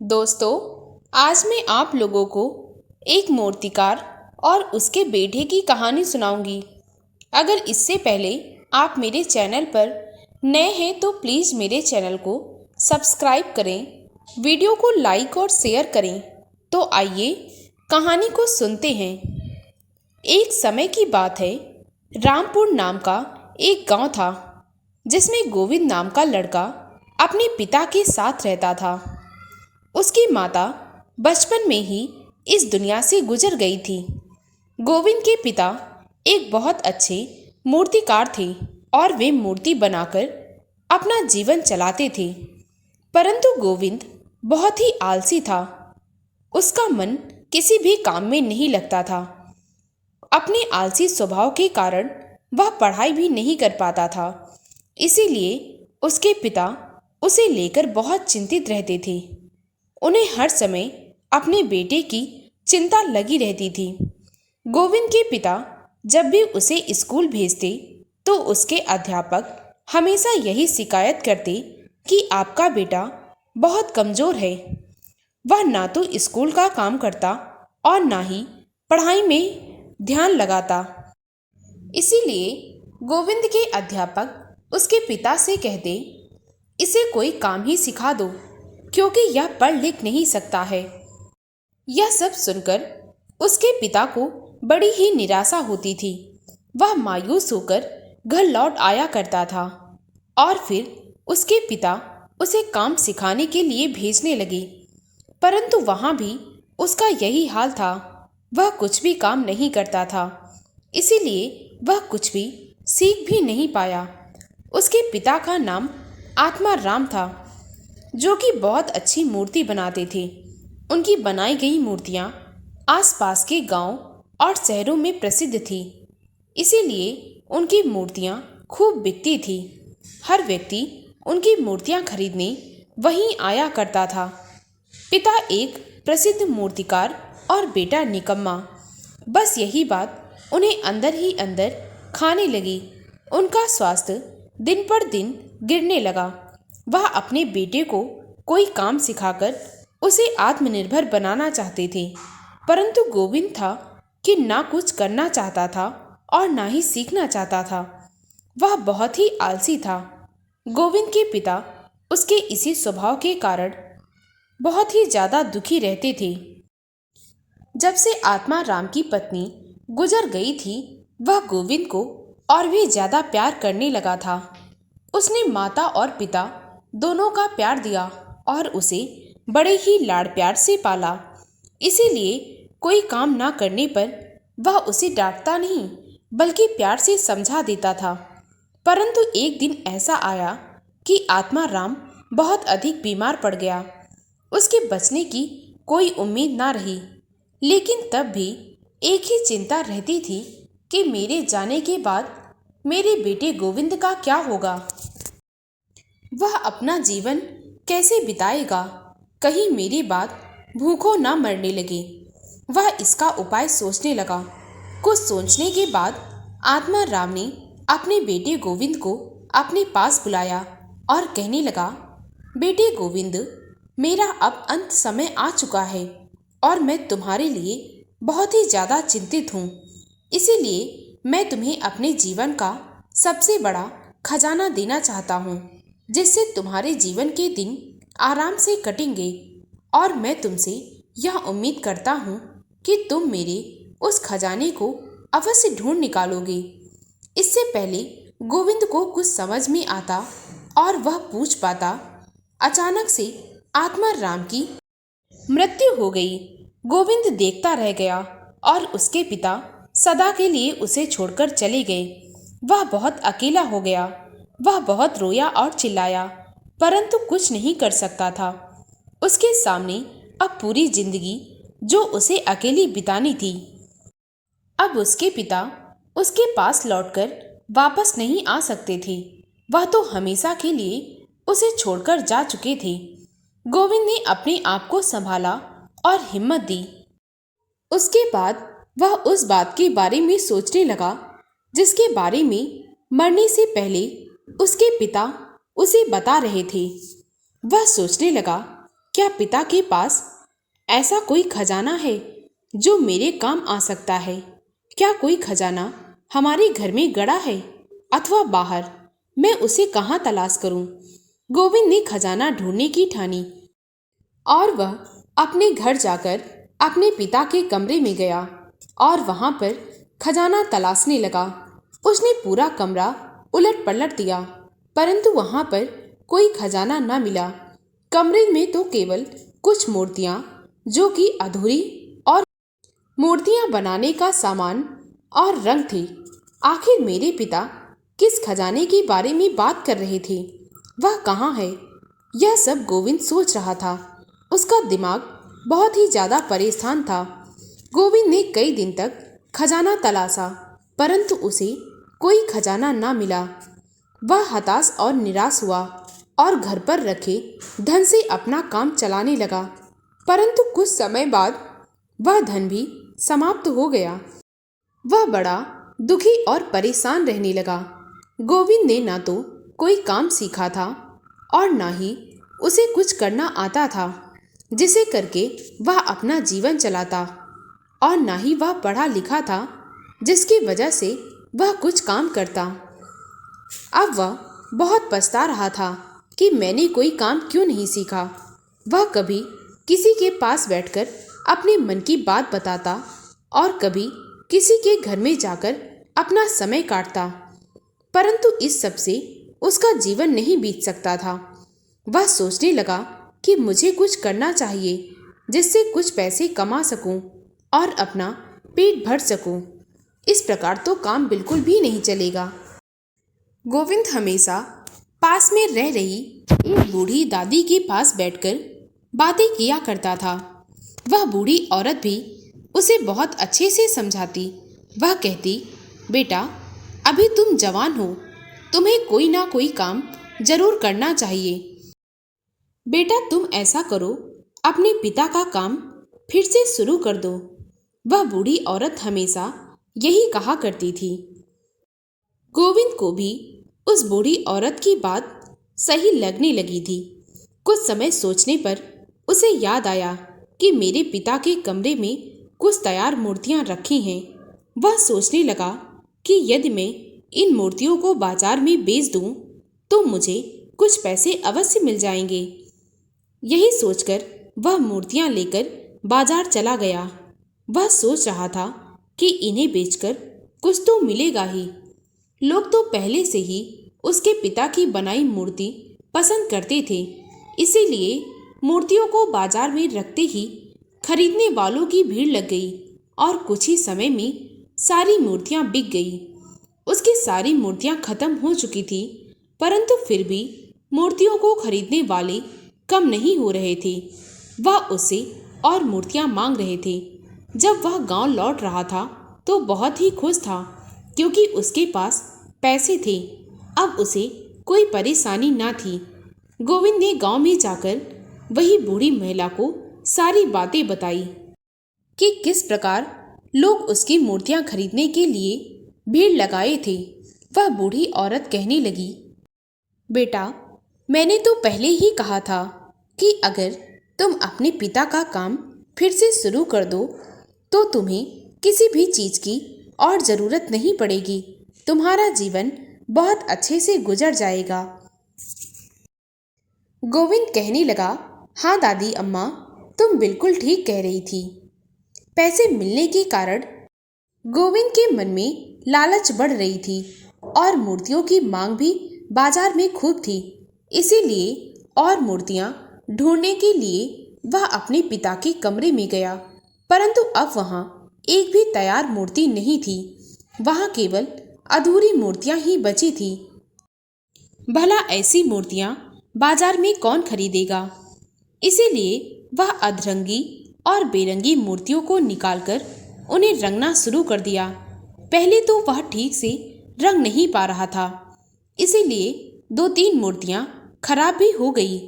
दोस्तों, आज मैं आप लोगों को एक मूर्तिकार और उसके बेटे की कहानी सुनाऊंगी। अगर इससे पहले आप मेरे चैनल पर नए हैं तो प्लीज़ मेरे चैनल को सब्सक्राइब करें, वीडियो को लाइक और शेयर करें। तो आइए कहानी को सुनते हैं। एक समय की बात है, रामपुर नाम का एक गांव था जिसमें गोविंद नाम का लड़का अपने पिता के साथ रहता था। उसकी माता बचपन में ही इस दुनिया से गुजर गई थी। गोविंद के पिता एक बहुत अच्छे मूर्तिकार थे और वे मूर्ति बनाकर अपना जीवन चलाते थे। परंतु गोविंद बहुत ही आलसी था। उसका मन किसी भी काम में नहीं लगता था। अपने आलसी स्वभाव के कारण वह पढ़ाई भी नहीं कर पाता था। इसीलिए उसके पिता उसे लेकर बहुत चिंतित रहते थे। उन्हें हर समय अपने बेटे की चिंता लगी रहती थी। गोविंद के पिता जब भी उसे स्कूल भेजते तो उसके अध्यापक हमेशा यही शिकायत करते कि आपका बेटा बहुत कमज़ोर है। वह ना तो स्कूल का काम करता और ना ही पढ़ाई में ध्यान लगाता। इसीलिए गोविंद के अध्यापक उसके पिता से कहते, इसे कोई काम ही सिखा दो क्योंकि यह पढ़ लिख नहीं सकता है। यह सब सुनकर उसके पिता को बड़ी ही निराशा होती थी। वह मायूस होकर घर लौट आया करता था और फिर उसके पिता उसे काम सिखाने के लिए भेजने लगे। परंतु वहाँ भी उसका यही हाल था। वह कुछ भी काम नहीं करता था। इसीलिए वह कुछ भी सीख भी नहीं पाया। उसके पिता का नाम आत्मा राम था, जो कि बहुत अच्छी मूर्ति बनाते थे। उनकी बनाई गई मूर्तियाँ आसपास के गांव और शहरों में प्रसिद्ध थी। इसीलिए उनकी मूर्तियाँ खूब बिकती थी। हर व्यक्ति उनकी मूर्तियाँ खरीदने वहीं आया करता था। पिता एक प्रसिद्ध मूर्तिकार और बेटा निकम्मा, बस यही बात उन्हें अंदर ही अंदर खाने लगी। उनका स्वास्थ्य दिन पर दिन गिरने लगा। वह अपने बेटे को कोई काम सिखाकर उसे आत्मनिर्भर बनाना चाहते थे। परंतु गोविंद था कि ना कुछ करना चाहता था और ना ही सीखना चाहता था। वह बहुत ही आलसी था। गोविंद के पिता उसके इसी स्वभाव के कारण बहुत ही ज़्यादा दुखी रहते थे। जब से आत्मा राम की पत्नी गुजर गई थी, वह गोविंद को और भी ज़्यादा प्यार करने लगा था। उसने माता और पिता दोनों का प्यार दिया और उसे बड़े ही लाड़ प्यार से पाला। इसीलिए कोई काम ना करने पर वह उसे डांटता नहीं बल्कि प्यार से समझा देता था। परंतु एक दिन ऐसा आया कि आत्मा राम बहुत अधिक बीमार पड़ गया। उसके बचने की कोई उम्मीद ना रही। लेकिन तब भी एक ही चिंता रहती थी कि मेरे जाने के बाद मेरे बेटे गोविंद का क्या होगा। वह अपना जीवन कैसे बिताएगा, कहीं मेरी बात भूखों ना मरने लगे। वह इसका उपाय सोचने लगा। कुछ सोचने के बाद आत्मा राम ने अपने बेटे गोविंद को अपने पास बुलाया और कहने लगा, बेटे गोविंद, मेरा अब अंत समय आ चुका है और मैं तुम्हारे लिए बहुत ही ज़्यादा चिंतित हूँ। इसीलिए मैं तुम्हें अपने जीवन का सबसे बड़ा खजाना देना चाहता हूँ, जिससे तुम्हारे जीवन के दिन आराम से कटेंगे। और मैं तुमसे यह उम्मीद करता हूँ कि तुम मेरे उस खजाने को अवश्य ढूंढ निकालोगे। इससे पहले गोविंद को कुछ समझ में आता और वह पूछ पाता, अचानक से आत्मा राम की मृत्यु हो गई। गोविंद देखता रह गया और उसके पिता सदा के लिए उसे छोड़कर चले गए। वह बहुत अकेला हो गया। वह बहुत रोया और चिल्लाया, परंतु कुछ नहीं कर सकता था। उसके सामने अब पूरी जिंदगी जो उसे अकेली बितानी थी। अब उसके पिता उसके पास लौटकर वापस नहीं आ सकते थे। वह तो हमेशा के लिए उसे छोड़कर जा चुके थे। गोविंद ने अपने आप को संभाला और हिम्मत दी। उसके बाद वह उस बात के बारे में सोचने लगा जिसके बारे में मरने से पहले उसके पिता उसे बता रहे थे। वह सोचने लगा क्या पिता के पास ऐसा कोई खजाना है जो मेरे काम आ सकता है? क्या कोई खजाना हमारे घर में गड़ा है अथवा बाहर? मैं उसे कहाँ तलाश करूं? गोविंद ने खजाना ढूंढने की ठानी और वह अपने घर जाकर अपने पिता के कमरे में गया और वहां पर खजाना तलाशने लगा। उसने पूरा कमरा उलट पलट दिया, परंतु वहां पर कोई खजाना न मिला। कमरे में तो केवल कुछ मूर्तियां, जो कि अधूरी और मूर्तियां बनाने का सामान और रंग थे। आखिर मेरे पिता किस खजाने के बारे में बात कर रहे थे? वह कहाँ है? यह सब गोविंद सोच रहा था। उसका दिमाग बहुत ही ज्यादा परेशान था। गोविंद ने कई दिन तक खजाना तलाशा, परंतु उसे कोई खजाना ना मिला। वह हताश और निराश हुआ और घर पर रखे धन से अपना काम चलाने लगा, परंतु कुछ समय बाद वह धन भी समाप्त हो गया। वह बड़ा दुखी और परेशान रहने लगा। गोविंद ने ना तो कोई काम सीखा था और ना ही उसे कुछ करना आता था जिसे करके वह अपना जीवन चलाता, और ना ही वह पढ़ा लिखा था जिसकी वजह से वह कुछ काम करता। अब वह बहुत पछता रहा था कि मैंने कोई काम क्यों नहीं सीखा। वह कभी किसी के पास बैठकर अपने मन की बात बताता और कभी किसी के घर में जाकर अपना समय काटता, परंतु इस सब से उसका जीवन नहीं बीत सकता था। वह सोचने लगा कि मुझे कुछ करना चाहिए जिससे कुछ पैसे कमा सकूं और अपना पेट भर सकूं। इस प्रकार तो काम बिल्कुल भी नहीं चलेगा। गोविंद हमेशा पास में रह रही एक बूढ़ी दादी के पास बैठकर बातें किया करता था। वह बूढ़ी औरत भी उसे बहुत अच्छे से समझाती। वह कहती, बेटा, अभी तुम जवान हो, तुम्हें कोई ना कोई काम जरूर करना चाहिए। बेटा, तुम ऐसा करो, अपने पिता का काम फिर से शुरू कर दो। वह बूढ़ी औरत हमेशा यही कहा करती थी। गोविंद को भी उस बूढ़ी औरत की बात सही लगने लगी थी। कुछ समय सोचने पर उसे याद आया कि मेरे पिता के कमरे में कुछ तैयार मूर्तियां रखी हैं। वह सोचने लगा कि यदि मैं इन मूर्तियों को बाजार में बेच दूं तो मुझे कुछ पैसे अवश्य मिल जाएंगे। यही सोचकर वह मूर्तियां लेकर बाजार चला गया। वह सोच रहा था कि इन्हें बेचकर कुछ तो मिलेगा ही। लोग तो पहले से ही उसके पिता की बनाई मूर्ति पसंद करते थे, इसीलिए मूर्तियों को बाजार में रखते ही खरीदने वालों की भीड़ लग गई और कुछ ही समय में सारी मूर्तियां बिक गई। उसकी सारी मूर्तियां खत्म हो चुकी थी, परंतु फिर भी मूर्तियों को खरीदने वाले कम नहीं हो रहे थे। वह उससे और मूर्तियां मांग रहे थे। जब वह गांव लौट रहा था तो बहुत ही खुश था, क्योंकि उसके पास पैसे थे। अब उसे कोई परेशानी ना थी। गोविंद ने गांव में जाकर वही बूढ़ी महिला को सारी बातें बताई कि किस प्रकार लोग उसकी मूर्तियां खरीदने के लिए भीड़ लगाए थे। वह बूढ़ी औरत कहने लगी, बेटा, मैंने तो पहले ही कहा था कि अगर तुम अपने पिता का काम फिर से शुरू कर दो तो तुम्हें किसी भी चीज की और ज़रूरत नहीं पड़ेगी। तुम्हारा जीवन बहुत अच्छे से गुजर जाएगा। गोविंद कहने लगा, हाँ दादी अम्मा, तुम बिल्कुल ठीक कह रही थी। पैसे मिलने के कारण गोविंद के मन में लालच बढ़ रही थी और मूर्तियों की मांग भी बाजार में खूब थी। इसीलिए और मूर्तियां ढूंढने के लिए वह अपने पिता के कमरे में गया, परंतु अब वहां एक भी तैयार मूर्ति नहीं थी। वहां केवल अधूरी मूर्तियां ही बची थी। भला ऐसी मूर्तियां बाजार में कौन खरीदेगा? इसीलिए वह अधरंगी और बेरंगी मूर्तियों को निकालकर उन्हें रंगना शुरू कर दिया। पहले तो वह ठीक से रंग नहीं पा रहा था, इसीलिए 2-3 मूर्तियां खराब भी हो गई,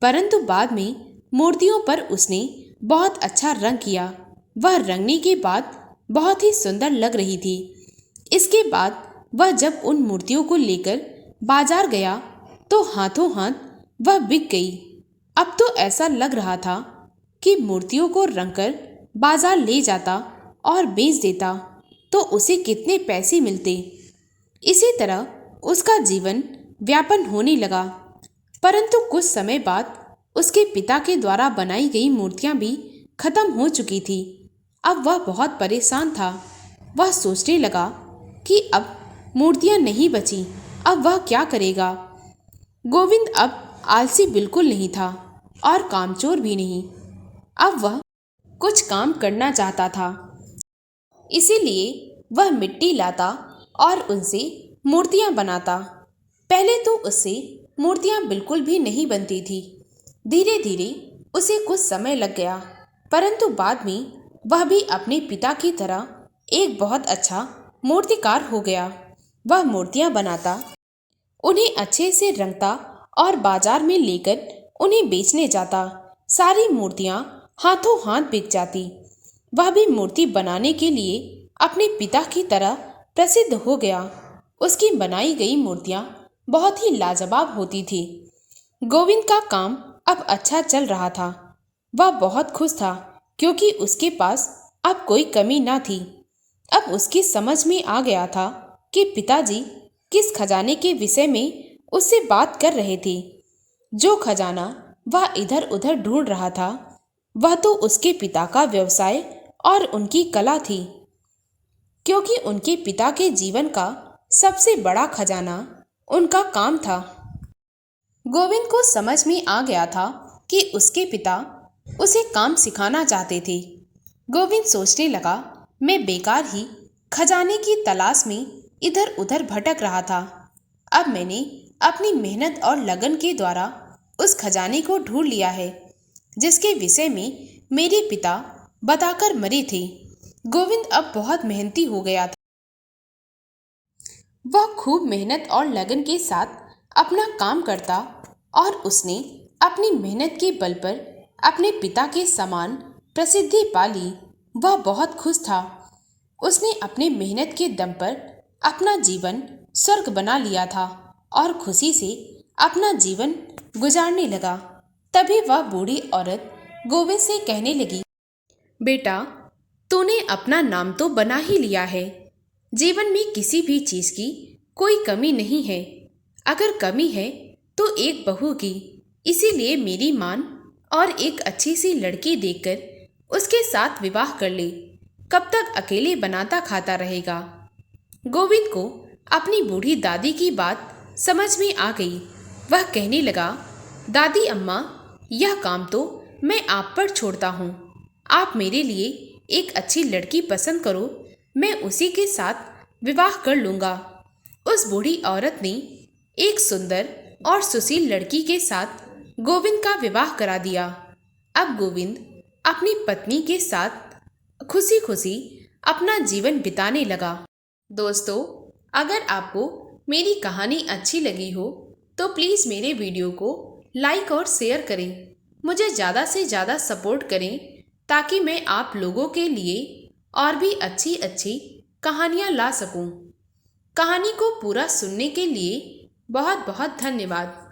परंतु बाद में मूर्तियों पर उसने बहुत अच्छा रंग किया। वह रंगने के बाद बहुत ही सुंदर लग रही थी। इसके बाद वह जब उन मूर्तियों को लेकर बाजार गया तो हाथों हाथ वह बिक गई। अब तो ऐसा लग रहा था कि मूर्तियों को रंगकर बाजार ले जाता और बेच देता तो उसे कितने पैसे मिलते। इसी तरह उसका जीवन व्यापन होने लगा। परंतु कुछ समय बाद उसके पिता के द्वारा बनाई गई मूर्तियां भी खत्म हो चुकी थी। अब वह बहुत परेशान था। वह सोचने लगा कि अब मूर्तियां नहीं बची, अब वह क्या करेगा। गोविंद अब आलसी बिल्कुल नहीं था और कामचोर भी नहीं। अब वह कुछ काम करना चाहता था। इसीलिए वह मिट्टी लाता और उनसे मूर्तियां बनाता। पहले तो उससे मूर्तियां बिल्कुल भी नहीं बनती थी। धीरे धीरे उसे कुछ समय लग गया, परंतु बाद में वह भी अपने पिता की तरह एक बहुत अच्छा मूर्तिकार हो गया। वह मूर्तियां बनाता, उन्हें अच्छे से रंगता और बाजार में लेकर उन्हें बेचने जाता। सारी मूर्तियां हाथों हाथ बिक जाती। वह भी मूर्ति बनाने के लिए अपने पिता की तरह प्रसिद्ध हो गया। उसकी बनाई गई मूर्तियां बहुत ही लाजवाब होती थी। गोविंद का काम अब अच्छा चल रहा था। वह बहुत खुश था क्योंकि उसके पास अब कोई कमी ना थी। अब उसकी समझ में आ गया था कि पिताजी किस खजाने के विषय में उससे बात कर रहे थे। जो खजाना वह इधर उधर ढूंढ रहा था वह तो उसके पिता का व्यवसाय और उनकी कला थी, क्योंकि उनके पिता के जीवन का सबसे बड़ा खजाना उनका काम था। गोविंद को समझ में आ गया था कि उसके पिता उसे काम सिखाना चाहते थे। गोविंद सोचने लगा, मैं बेकार ही खजाने की तलाश में इधर उधर भटक रहा था। अब मैंने अपनी मेहनत और लगन के द्वारा उस खजाने को ढूंढ लिया है जिसके विषय में मेरे पिता बताकर मरे थे। गोविंद अब बहुत मेहनती हो गया था। वह खूब मेहनत और लगन के साथ अपना काम करता और उसने अपनी मेहनत के बल पर अपने पिता के समान प्रसिद्धि पा ली। वह बहुत खुश था। उसने अपने मेहनत के दम पर अपना जीवन स्वर्ग बना लिया था और खुशी से अपना जीवन गुजारने लगा। तभी वह बूढ़ी औरत गोविंद से कहने लगी, बेटा, तूने अपना नाम तो बना ही लिया है। जीवन में किसी भी चीज की कोई कमी नहीं है। अगर कमी है तो एक बहू की। इसीलिए मेरी मान और एक अच्छी सी लड़की देखकर उसके साथ विवाह कर ले। कब तक अकेले बनाता खाता रहेगा। गोविंद को अपनी बूढ़ी दादी की बात समझ में आ गई। वह कहने लगा, दादी अम्मा, यह काम तो मैं आप पर छोड़ता हूँ। आप मेरे लिए एक अच्छी लड़की पसंद करो, मैं उसी के साथ विवाह कर लूँगा। उस बूढ़ी औरत ने एक सुंदर और सुशील लड़की के साथ गोविंद का विवाह करा दिया। अब गोविंद अपनी पत्नी के साथ खुशी खुशी अपना जीवन बिताने लगा। दोस्तों, अगर आपको मेरी कहानी अच्छी लगी हो तो प्लीज़ मेरे वीडियो को लाइक और शेयर करें। मुझे ज़्यादा से ज़्यादा सपोर्ट करें ताकि मैं आप लोगों के लिए और भी अच्छी अच्छी कहानियाँ ला सकूं। कहानी को पूरा सुनने के लिए बहुत बहुत धन्यवाद।